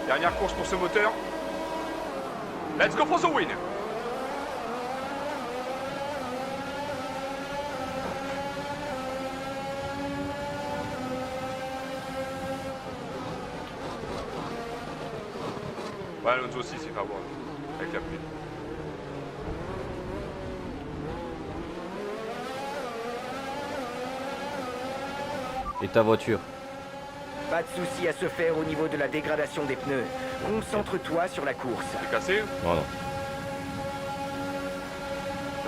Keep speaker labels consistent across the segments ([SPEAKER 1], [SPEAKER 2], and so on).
[SPEAKER 1] Dernière course pour ce moteur. Let's go for the win. Ouais, Alonso aussi s'est fait avoir avec la pluie.
[SPEAKER 2] Et ta voiture?
[SPEAKER 3] Pas de souci à se faire au niveau de la dégradation des pneus. Concentre-toi sur la course.
[SPEAKER 1] T'es cassé?
[SPEAKER 2] Non, non.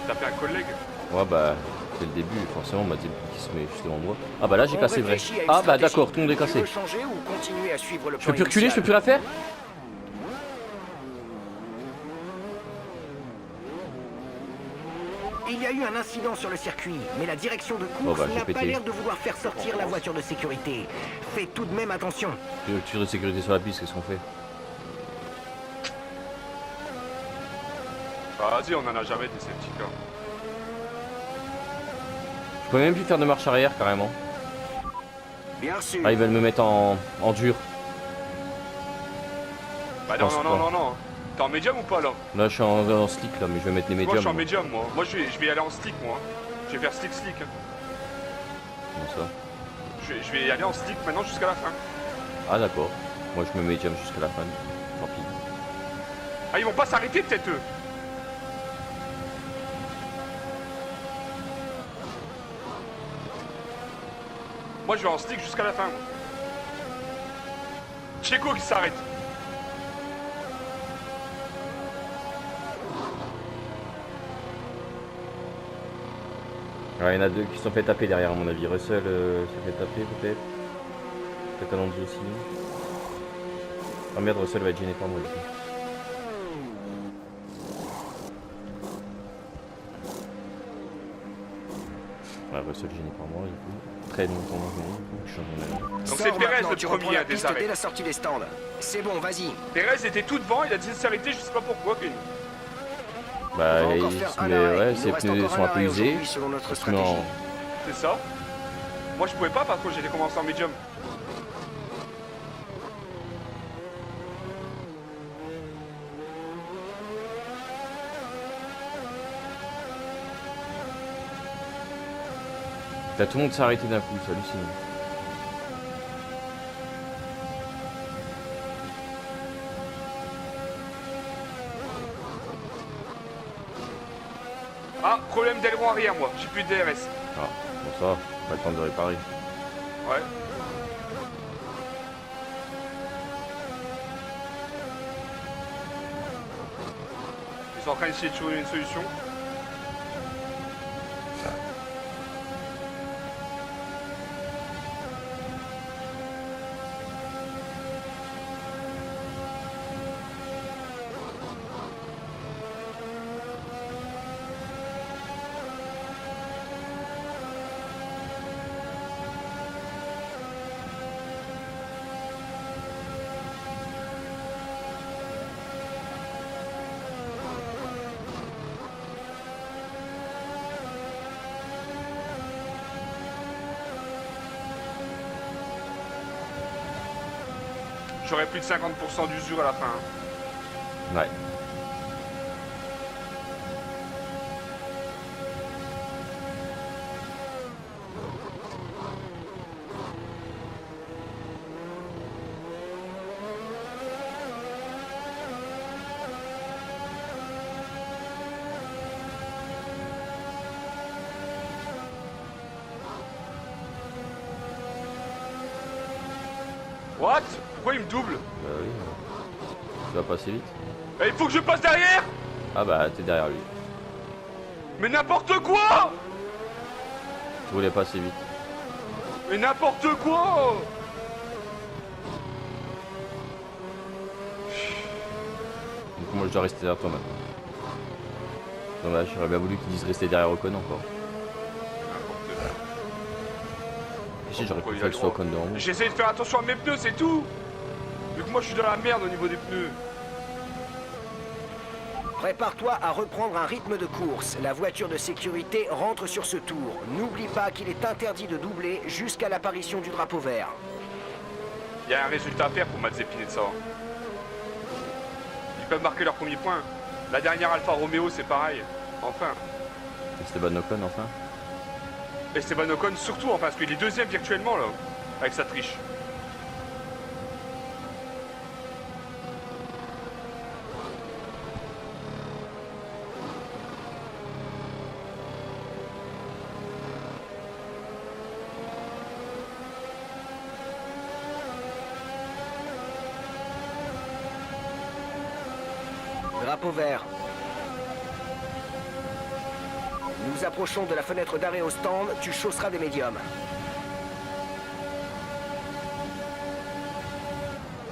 [SPEAKER 1] T'as tapé un collègue?
[SPEAKER 2] Ouais, bah, c'est le début, forcément, on m'a dit qu'il se met juste devant moi. Ah, bah là, j'ai
[SPEAKER 3] On
[SPEAKER 2] cassé, vrai.
[SPEAKER 3] réfléchit à une
[SPEAKER 2] Ah, bah,
[SPEAKER 3] stratégie.
[SPEAKER 2] d'accord, tout le monde est
[SPEAKER 3] Tu
[SPEAKER 2] cassé.
[SPEAKER 3] veux changer ou continuer à suivre le
[SPEAKER 2] Je peux
[SPEAKER 3] plan
[SPEAKER 2] plus reculer, je peux
[SPEAKER 3] initial
[SPEAKER 2] plus la faire?
[SPEAKER 3] Il y a eu un incident sur le circuit, mais la direction de
[SPEAKER 2] Oh,
[SPEAKER 3] course
[SPEAKER 2] bah, j'ai
[SPEAKER 3] n'a pas
[SPEAKER 2] pété.
[SPEAKER 3] l'air de vouloir faire sortir la voiture de sécurité. Fais tout de même attention.
[SPEAKER 2] Tir de sécurité sur la piste, qu'est-ce qu'on fait?
[SPEAKER 1] Ah, vas-y, on en a jamais des safety cars.
[SPEAKER 2] Je peux même plus faire de marche arrière, carrément.
[SPEAKER 3] Bien sûr.
[SPEAKER 2] Ah, ils veulent me mettre en dur.
[SPEAKER 1] Bah non,
[SPEAKER 2] pense
[SPEAKER 1] non,
[SPEAKER 2] pas.
[SPEAKER 1] non, non, non. T'es en médium ou pas là?
[SPEAKER 2] Là, je suis en slick, là, mais je vais mettre les
[SPEAKER 1] Moi je
[SPEAKER 2] médiums.
[SPEAKER 1] suis en médium moi. Moi je vais y aller en stick moi. Je vais faire stick. Hein.
[SPEAKER 2] Comment ça?
[SPEAKER 1] Je vais y aller en stick maintenant jusqu'à la fin.
[SPEAKER 2] Ah, d'accord. Moi, je me mets médium jusqu'à la fin. Tant pis.
[SPEAKER 1] Ah ils vont pas s'arrêter peut-être eux. Moi je vais en stick jusqu'à la fin. Moi. Checo qui s'arrête.
[SPEAKER 2] Alors, il y en a deux qui se sont fait taper derrière, à mon avis. Russell s'est fait taper, peut-être. Peut-être Alonso aussi. Ah merde, Russell va être gêné par moi, du coup. Ouais, Russell gêné par moi, du coup. Très longtemps maintenant, du coup. Je suis en train de-
[SPEAKER 1] Donc
[SPEAKER 3] Sors
[SPEAKER 1] c'est Pérez
[SPEAKER 3] maintenant,
[SPEAKER 1] le
[SPEAKER 3] tu reprends
[SPEAKER 1] premier
[SPEAKER 3] la
[SPEAKER 1] à des
[SPEAKER 3] piste dès
[SPEAKER 1] arrêts.
[SPEAKER 3] la sortie des stands. C'est bon, vas-y.
[SPEAKER 1] Pérez était tout devant, il a décidé de s'arrêter, je sais pas pourquoi.
[SPEAKER 2] Bah,
[SPEAKER 3] On va
[SPEAKER 2] il
[SPEAKER 3] encore faire
[SPEAKER 2] se
[SPEAKER 3] un
[SPEAKER 2] met,
[SPEAKER 3] arrêt.
[SPEAKER 2] ouais,
[SPEAKER 3] Il
[SPEAKER 2] ses
[SPEAKER 3] nous reste
[SPEAKER 2] pneus
[SPEAKER 3] encore
[SPEAKER 2] sont
[SPEAKER 3] un
[SPEAKER 2] un peu
[SPEAKER 3] arrêt
[SPEAKER 2] usés.
[SPEAKER 3] aujourd'hui selon notre
[SPEAKER 2] Il se met en-
[SPEAKER 3] stratégie.
[SPEAKER 1] C'est ça. Moi je pouvais pas parce que j'étais commencé en médium.
[SPEAKER 2] Là, tout le monde s'est arrêté d'un coup, c'est hallucinant.
[SPEAKER 1] Ah, problème d'aileron arrière moi, j'ai plus de DRS.
[SPEAKER 2] Ah, bon ça, pas le temps de réparer.
[SPEAKER 1] Ouais. Ils sont en train d'essayer de trouver une solution. J'aurai plus de 50% d'usure à la fin. Hein.
[SPEAKER 2] Ouais.
[SPEAKER 1] What? Pourquoi il me double?
[SPEAKER 2] Bah oui. Tu vas passer vite.
[SPEAKER 1] Eh, il faut que je passe derrière?
[SPEAKER 2] Ah bah, t'es derrière lui.
[SPEAKER 1] Mais n'importe quoi!
[SPEAKER 2] Tu voulais passer vite.
[SPEAKER 1] Mais n'importe quoi!
[SPEAKER 2] Donc moi, je dois rester derrière toi maintenant. Dommage, j'aurais bien voulu qu'ils disent rester derrière Ocon encore. Si, j'aurais
[SPEAKER 1] Pourquoi il a
[SPEAKER 2] préféré que ce soit
[SPEAKER 1] le droit?
[SPEAKER 2] Ocon devant moi.
[SPEAKER 1] J'essaie de faire attention à mes pneus, c'est tout! Vu que moi je suis dans la merde au niveau des pneus.
[SPEAKER 3] Prépare-toi à reprendre un rythme de course. La voiture de sécurité rentre sur ce tour. N'oublie pas qu'il est interdit de doubler jusqu'à l'apparition du drapeau vert.
[SPEAKER 1] Il y a un résultat à faire pour Mazepin et de ça. peuvent marquer leur premier point. La dernière Alfa Romeo, c'est pareil. Enfin.
[SPEAKER 2] Esteban Ocon, enfin.
[SPEAKER 1] Esteban Ocon, surtout, enfin, parce qu'il est deuxième virtuellement, là, avec sa triche.
[SPEAKER 3] Drapeau vert. Nous approchons de la fenêtre d'arrêt au stand, tu chausseras des médiums.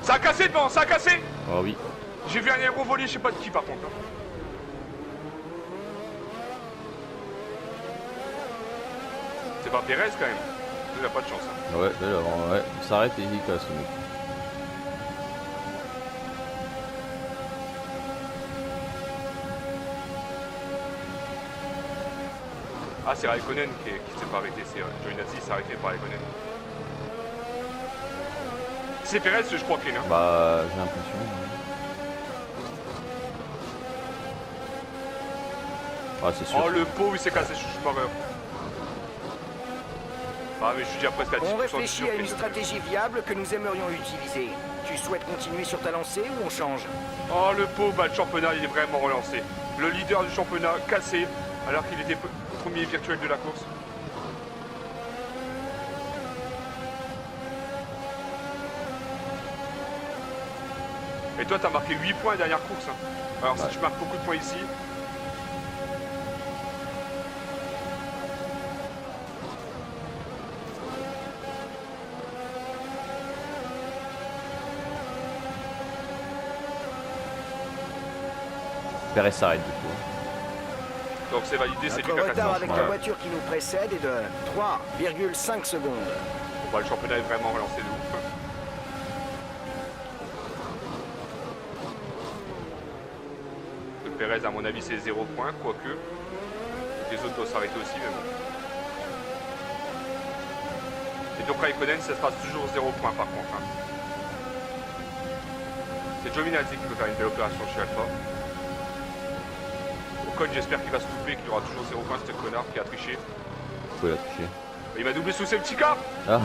[SPEAKER 1] Ça a cassé devant, ça a cassé.
[SPEAKER 2] Oh oui.
[SPEAKER 1] J'ai vu un aéro voler, je sais pas de qui par contre. C'est pas Pérez quand même. Il a pas de chance. Hein.
[SPEAKER 2] Ouais, là, ouais, il s'arrête et il casse le mec.
[SPEAKER 1] Ah, c'est Raikkonen qui s'est pas arrêté, c'est Giovinazzi s'est arrêté par Raikkonen. C'est Pérez, je crois qu'il est. Hein.
[SPEAKER 2] Bah, j'ai l'impression. Ah, c'est sûr.
[SPEAKER 1] Oh, le pauvre, il s'est cassé, je suis pas heureux. Ah, mais je suis déjà presque à 10%
[SPEAKER 3] On
[SPEAKER 1] de
[SPEAKER 3] réfléchit
[SPEAKER 1] sûr
[SPEAKER 3] à
[SPEAKER 1] qu'il
[SPEAKER 3] une
[SPEAKER 1] se-
[SPEAKER 3] stratégie viable que nous aimerions utiliser. Tu souhaites continuer sur ta lancée ou on change?
[SPEAKER 1] Oh, le pauvre, bah, le championnat, il est vraiment relancé. Le leader du championnat cassé, alors qu'il était premier virtuel de la course. Et toi, t'as marqué 8 points dernière course. Hein. Alors,
[SPEAKER 2] Ouais.
[SPEAKER 1] si tu marques beaucoup de points ici,
[SPEAKER 2] Pérez s'arrête du coup.
[SPEAKER 1] donc c'est validé, c'est lui qui
[SPEAKER 3] Notre
[SPEAKER 1] a cassé.
[SPEAKER 3] retard avec la
[SPEAKER 2] Ouais.
[SPEAKER 3] voiture qui nous précède est de 3,5 secondes.
[SPEAKER 1] Bon, bah, le championnat est vraiment relancé de ouf. Le Pérez, à mon avis, c'est 0 points, quoique. Les autres doivent s'arrêter aussi, mais bon. Et donc Raikkonen, ça sera toujours 0 points par contre. Hein. C'est Giovinazzi qui peut faire une belle opération chez Alpha. Ocon, j'espère qu'il va se louper, qu'il aura toujours 0 points, ce connard qui a triché.
[SPEAKER 2] Pourquoi il a touché?
[SPEAKER 1] Il m'a doublé sous ses petits cas.
[SPEAKER 2] Ah.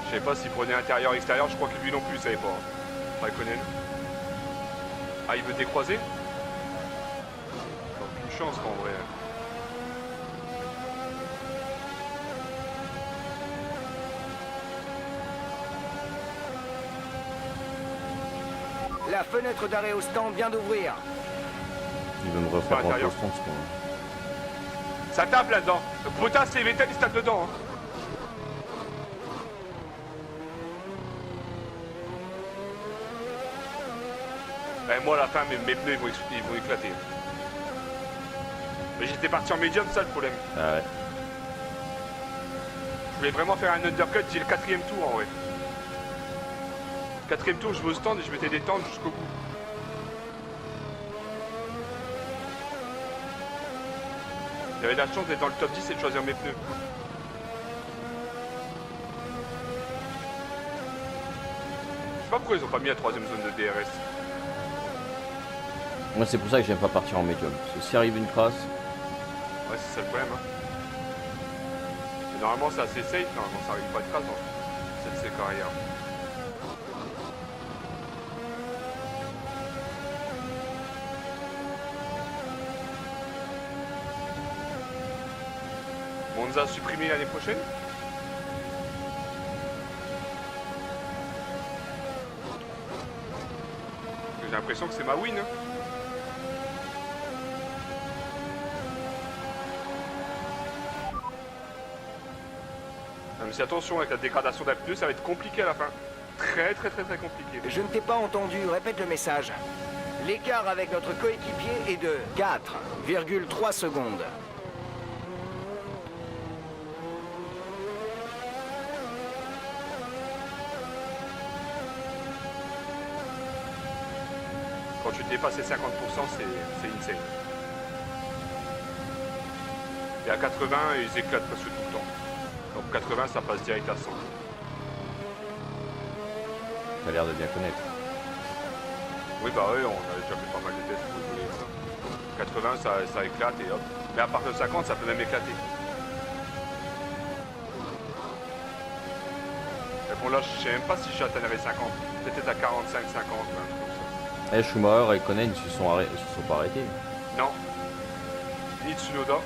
[SPEAKER 1] Je sais pas s'il prenait intérieur, extérieur, je crois que lui non plus, il savait pas. Hein. Raikkonen. Ah, il veut décroiser? Aucune chance qu'en vrai.
[SPEAKER 3] La fenêtre d'arrêt au stand vient d'ouvrir.
[SPEAKER 2] Il veut me refaire
[SPEAKER 1] Pas
[SPEAKER 2] rentrer
[SPEAKER 1] intérieur.
[SPEAKER 2] au front, ce con.
[SPEAKER 1] Ça tape là-dedans. Bottas et Vettel, ils se tapent dedans. Hein. Et moi, à la fin, mes pneus, ils vont éclater. Mais j'étais parti en médium, ça le problème.
[SPEAKER 2] Ah ouais.
[SPEAKER 1] Je voulais vraiment faire un undercut, j'ai le 4ème tour en vrai. 4ème tour, je vais au stand et je m'étais détendre jusqu'au bout. J'avais la chance d'être dans le top 10 et de choisir mes pneus. Je sais pas pourquoi ils ont pas mis la 3ème zone de DRS.
[SPEAKER 2] Moi, c'est pour ça que j'aime pas partir en médium. Parce que s'il arrive une crasse,
[SPEAKER 1] Ouais, c'est ça le problème. Hein. Mais normalement, c'est assez safe, normalement, ça arrive pas de crasse dans cette ces carrières. Monza supprimé l'année prochaine? J'ai l'impression que c'est ma win. Hein. Non, mais c'est attention avec la dégradation d'un pneu, ça va être compliqué à la fin. très compliqué.
[SPEAKER 3] Je ne t'ai pas entendu, répète le message. L'écart avec notre coéquipier est de 4,3 secondes.
[SPEAKER 1] Quand tu dépasses les 50%, c'est insane. Et à 80, ils éclatent presque tout le temps. Donc 80, ça passe direct à 100.
[SPEAKER 2] T'as l'air de bien connaître.
[SPEAKER 1] Oui, bah oui, on a déjà fait pas mal de tests pour rigoler. 80, ça éclate et hop. Mais à partir de 50, ça peut même éclater. Mais bon, là, je sais même pas si j'atteindrai 50. Peut-être à 45, 50, un truc comme ça.
[SPEAKER 2] Eh, Schumacher et Konen, ils se sont pas arrêtés.
[SPEAKER 1] Non. Ni Tsunoda.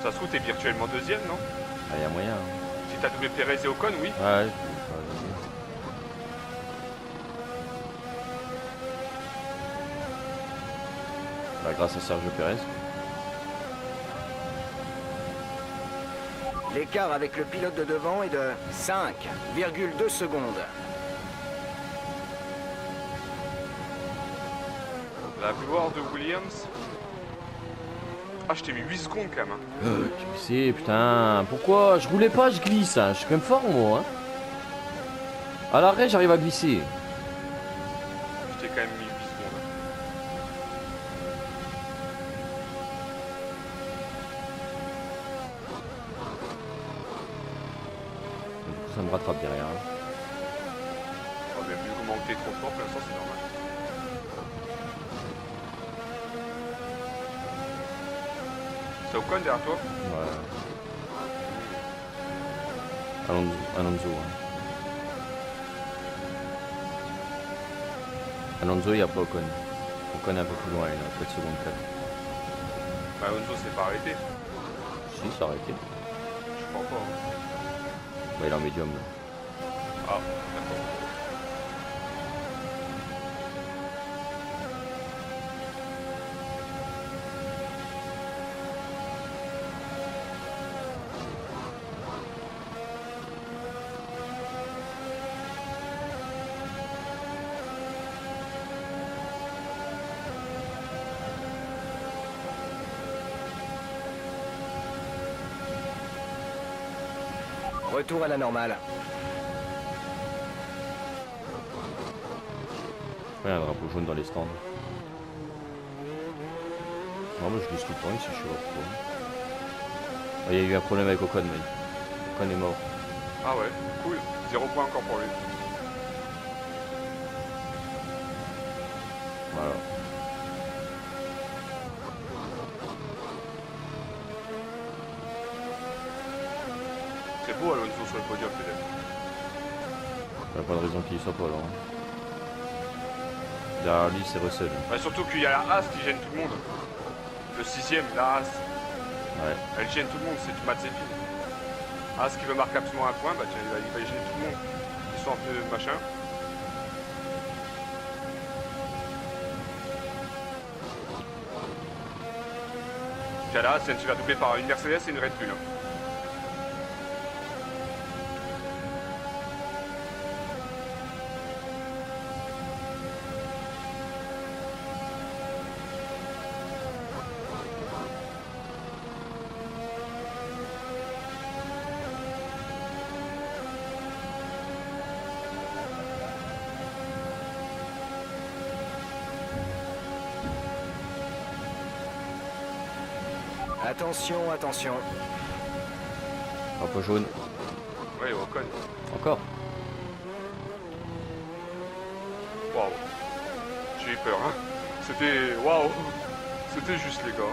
[SPEAKER 1] Ça se trouve, t'es virtuellement deuxième, non?
[SPEAKER 2] Ah, y a moyen. Hein.
[SPEAKER 1] Si t'as doublé Perez et Ocon, oui.
[SPEAKER 2] Ouais, bah, grâce à Sergio Perez.
[SPEAKER 3] L'écart avec le pilote de devant est de 5,2 secondes.
[SPEAKER 1] La gloire de Williams. Ah, je t'ai mis 8 secondes quand même. Hein.
[SPEAKER 2] Tu sais, putain, pourquoi? Je roulais pas, je glisse. Hein. Je suis quand même fort, moi. Hein. À l'arrêt, j'arrive à glisser.
[SPEAKER 1] Je t'ai quand même mis 8 secondes.
[SPEAKER 2] Ça me rattrape derrière. Hein.
[SPEAKER 1] Oh, mais vu comment t'es trop fort, pour l'instant, c'est normal. C'est Ocon derrière toi?
[SPEAKER 2] Ouais. Alonso. Hein. Alonso, il n'y a pas Ocon. Ocon est un peu plus loin, il a 4 secondes 4.
[SPEAKER 1] Bah, Alonso s'est pas arrêté.
[SPEAKER 2] Si, ça a arrêté.
[SPEAKER 1] Je crois pas. Hein.
[SPEAKER 2] Bah, il est en médium. Là.
[SPEAKER 1] Ah, d'accord.
[SPEAKER 3] Retour à la normale.
[SPEAKER 2] Ouais, un drapeau jaune dans les stands. Non, moi je glisse tout le temps ici, je sais pas pourquoi. Ah, il y a eu un problème avec Ocon, mais Ocon est mort.
[SPEAKER 1] Ah ouais, cool. 0 point encore pour lui.
[SPEAKER 2] Voilà.
[SPEAKER 1] C'est beau Alonso sur le podium peut-être.
[SPEAKER 2] Il n'y a pas de raison qu'il y soit pas là. Hein. Derrière lui, c'est Russell.
[SPEAKER 1] Bah, surtout qu'il y a la Haas qui gêne tout le monde. Le 6ème, la Haas.
[SPEAKER 2] Ouais.
[SPEAKER 1] Elle gêne tout le monde, c'est du Mazepin. Haas qui veut marquer absolument un point, bah tiens, il va gêner tout le monde. Ils sont un peu machin. Puis à la Haas, tu vas doubler par une Mercedes et une Red Bull. Hein.
[SPEAKER 3] Attention, attention.
[SPEAKER 2] Drapeau jaune.
[SPEAKER 1] Ouais, Ocon.
[SPEAKER 2] Encore.
[SPEAKER 1] Waouh. J'ai eu peur, hein. C'était... Waouh. C'était juste, les gars.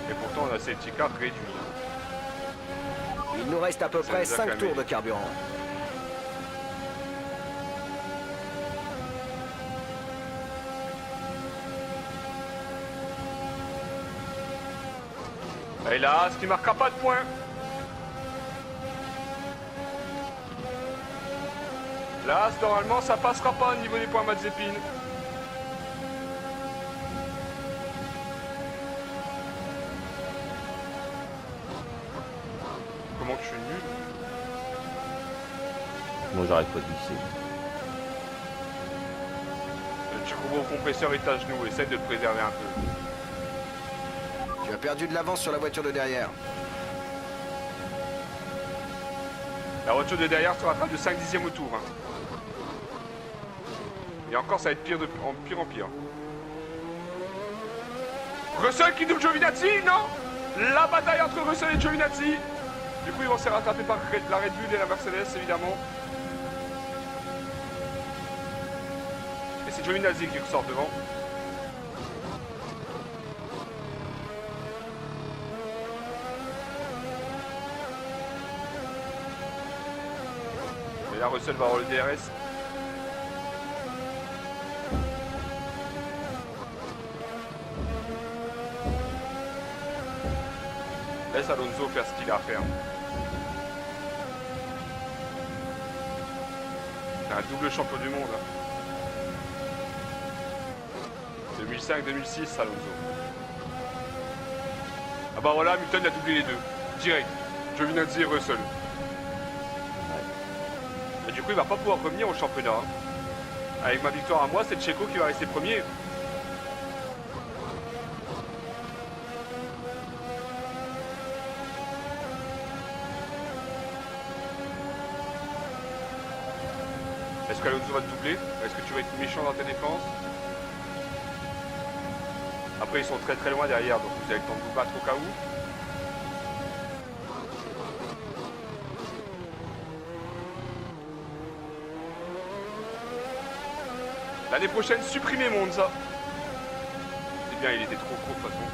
[SPEAKER 1] Et pourtant, on a safety car réduit. Hein.
[SPEAKER 3] Il nous reste à peu
[SPEAKER 1] Ça
[SPEAKER 3] près
[SPEAKER 1] nous a
[SPEAKER 3] 5
[SPEAKER 1] calmé.
[SPEAKER 3] tours de carburant.
[SPEAKER 1] Et là, ce qui marquera pas de points. Là, normalement, ça passera pas au niveau des points Mazepin. Comment que je suis nul?
[SPEAKER 2] Moi j'arrête pas de glisser.
[SPEAKER 1] Le turbo compresseur est à genoux, essaie de le préserver un peu.
[SPEAKER 3] Tu as perdu de l'avance sur la voiture de derrière.
[SPEAKER 1] La voiture de derrière sera rattrape de 5 dixièmes au tour. Hein. Et encore, ça va être pire en pire. Russell qui double Giovinazzi, non? La bataille entre Russell et Giovinazzi. Du coup, ils vont se rattraper par la Red Bull et la Mercedes, évidemment. Et c'est Giovinazzi qui ressort devant. Et là, Russell va avoir le DRS. Laisse Alonso faire ce qu'il a à faire. C'est un double champion du monde. 2005-2006, Alonso. Ah bah voilà, Hamilton a doublé les deux. Direct. Giovinazzi et Russell. Et du coup, il va pas pouvoir revenir au championnat. Hein. Avec ma victoire à moi, c'est Checo qui va rester premier. Est-ce qu'Alonso va te doubler? Est-ce que tu vas être méchant dans ta défense? Après, ils sont très très loin derrière, donc vous allez le temps de vous battre au cas où. L'année prochaine, supprimez Monza. C'est bien, il était trop court de toute façon.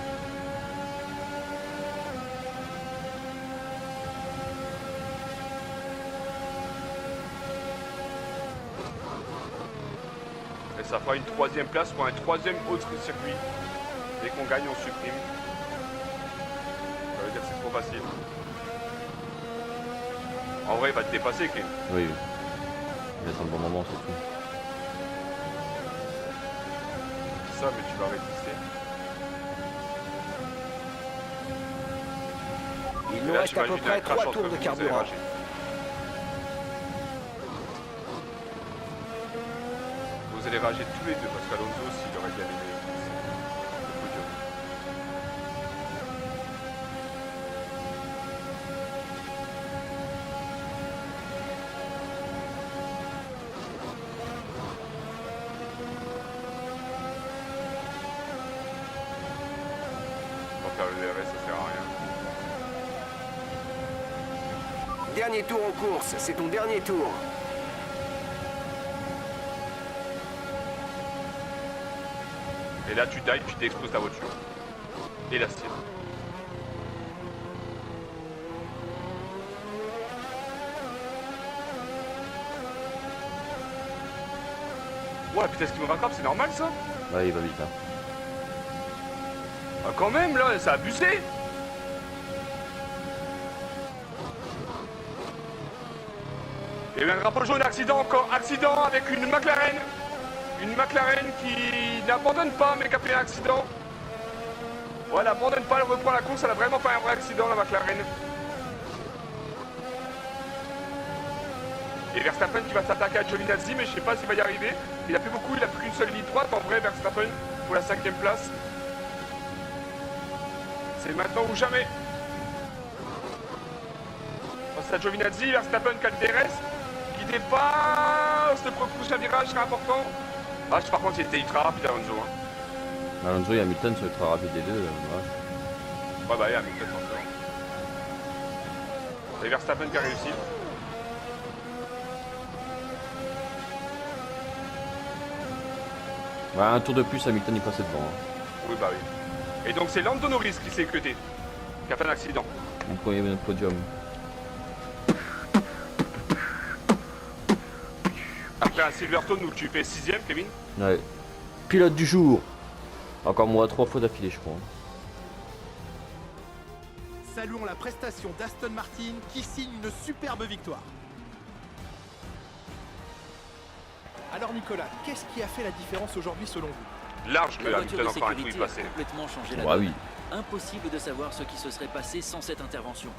[SPEAKER 1] Et ça fera une troisième place pour un troisième autre circuit. Dès qu'on gagne, on supprime. Ça veut dire que c'est trop facile. En vrai, il va te dépasser, Clé.
[SPEAKER 2] Oui, oui. Il attend le bon moment, c'est tout.
[SPEAKER 1] Ça, mais tu vas résister.
[SPEAKER 3] Il nous
[SPEAKER 1] Là,
[SPEAKER 3] reste à peu
[SPEAKER 1] t'imagines un
[SPEAKER 3] près
[SPEAKER 1] crash
[SPEAKER 3] 3
[SPEAKER 1] entre
[SPEAKER 3] tours de
[SPEAKER 1] vous, vous allez
[SPEAKER 3] carburant.
[SPEAKER 1] rager. Vous allez rager tous les deux, parce qu'Alonso, s'il aurait bien aimé le podium. On va faire le DRS, ça sert à rien.
[SPEAKER 3] Dernier tour en course, c'est ton dernier tour.
[SPEAKER 1] Et là, tu dives, puis tu exploses ta voiture. Et la sienne. Ouais, putain, ce qui me rattrape, c'est normal ça?
[SPEAKER 2] Ouais, il va vite. Hein.
[SPEAKER 1] Ah, quand même, là, ça a abusé. Et un drapeau jaune, accident encore. Accident avec une McLaren. Une McLaren qui n'abandonne pas, mais qui a fait un accident. Ouais, elle n'abandonne pas, elle reprend la course. Elle a vraiment fait un vrai accident, la McLaren. Et Verstappen qui va s'attaquer à Giovinazzi, mais je sais pas s'il va y arriver. Il a fait beaucoup, il a pris une seule ligne droite. En vrai, Verstappen pour la 5e place. C'est maintenant ou jamais. C'est à Giovinazzi, Verstappen qui a le DRS, qui dépasse le prochain virage, sera important. Ah, par contre, il était ultra rapide, Alonso. Hein.
[SPEAKER 2] Alonso et Hamilton sont ultra rapides les deux. Ouais.
[SPEAKER 1] Ouais, bah, il y a Hamilton forcément. C'est Verstappen qui a réussi.
[SPEAKER 2] Ouais, un tour de plus, Hamilton il passait devant. Hein.
[SPEAKER 1] Oui, bah oui. Et donc, c'est Lando Norris qui s'est cuté, qui a fait un accident.
[SPEAKER 2] Mon premier podium.
[SPEAKER 1] après un Silverstone où tu fais 6ème, Kevin.
[SPEAKER 2] Ouais. Pilote du jour. Encore moi 3 fois d'affilée, je crois.
[SPEAKER 4] Saluons la prestation d'Aston Martin qui signe une superbe victoire. Alors Nicolas, qu'est-ce qui a fait la différence aujourd'hui selon vous?
[SPEAKER 1] Large que
[SPEAKER 5] La
[SPEAKER 1] Hamilton
[SPEAKER 5] voiture de
[SPEAKER 1] encore un coup il
[SPEAKER 5] sécurité a
[SPEAKER 1] passait.
[SPEAKER 5] complètement changé la
[SPEAKER 2] Bah
[SPEAKER 5] donne.
[SPEAKER 2] oui.
[SPEAKER 5] Impossible de savoir ce qui se serait passé sans cette intervention.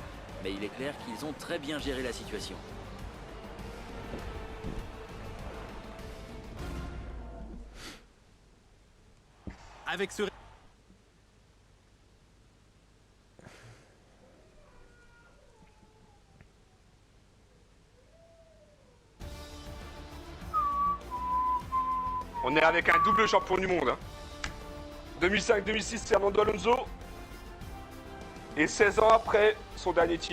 [SPEAKER 5] Mais il est clair qu'ils ont très bien géré la situation.
[SPEAKER 4] Avec ce...
[SPEAKER 1] On est avec un double champion du monde. Hein. 2005-2006, Fernando Alonso. Et 16 ans après son dernier titre.